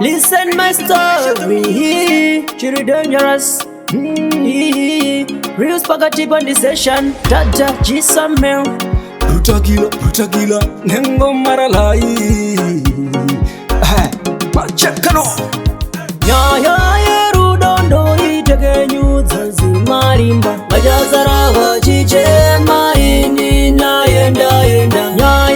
Listen my story, Chiri dangerous. Real spaghetti on the session, Tata G-Samuel. Brutagila, Nengo Maralai. Machekano. Ya rudondo itake nyuzazi marimba. Majazara wachiche maini na yenda.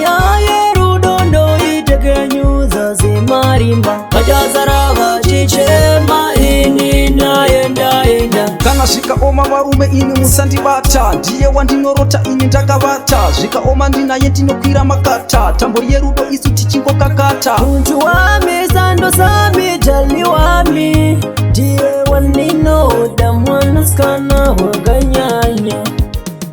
Ya rudondo itake nyuzazi marimba. Majazara wachiche maini na yenda. Kana shika oma varume ini musandibata. Ndiye wandinorota ini ndakavata. Zvika oma ndinaye ndinokwira makata. Tambo yerudo isu tichingo kakata. Muntu wami sando sami jali wami. Ndiye waninoda mwanaskana wakanyanya.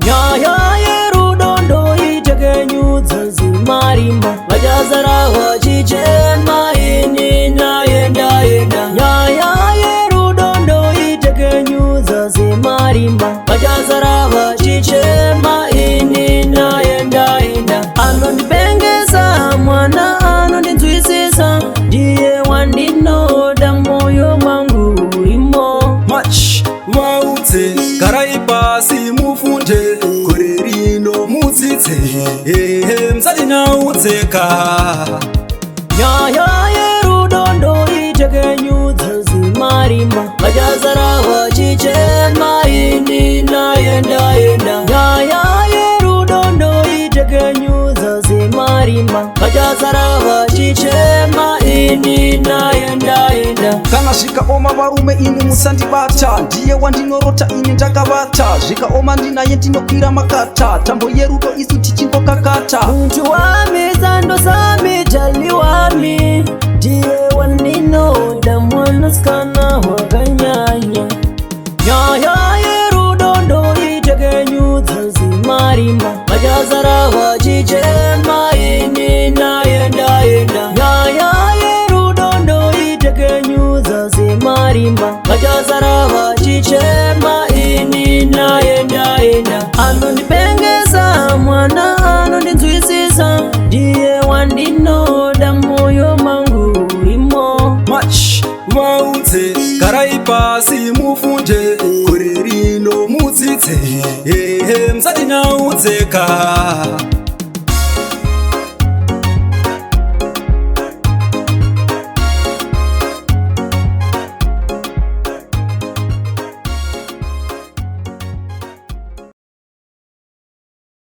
Nyaya yerudondo itake nyuzazi marimba. Majazara wachiche maini na yenda. Nyaya yerudondo itake nyuzazi marimba. Majazara wachiche maini na yenda. Anondipengeza mwana anondinzwisisa. Ndiye wandinoda moyo mwangu imo. Mach maudze garai pasi mufunde gore rino mudzidze msati naudzeka. Nyaya yerudondo itake nyuzazi marimba. Majazara wachiche maini na yenda. Nyaya yerudondo itake nyuzazi marimba. Majazara wachiche maini na yenda. Kana zvika oma varume ini musandibata. Ndiye wandinorota ini ndakavata. Zvika oma ndinaye ndinokwira makata. Tambo yerudo isu tichingo kakata. Muntu wami sando sami jali wami. Ndiye waninoda mwanaskana wakanyanya. Nyaya yerudondo itake nyuzazi marimba. Majazara wachiche maini na yenda. Nyaya yerudondo itake nyuzazi marimba. Majazara wachiche maini na yenda. Anondipengeza mwana anondinzwisisa. Ndiye wandinoda moyo mwangu imo. Mach maudze garai pasi mufunde gore rino mudzidze msati naudzeka.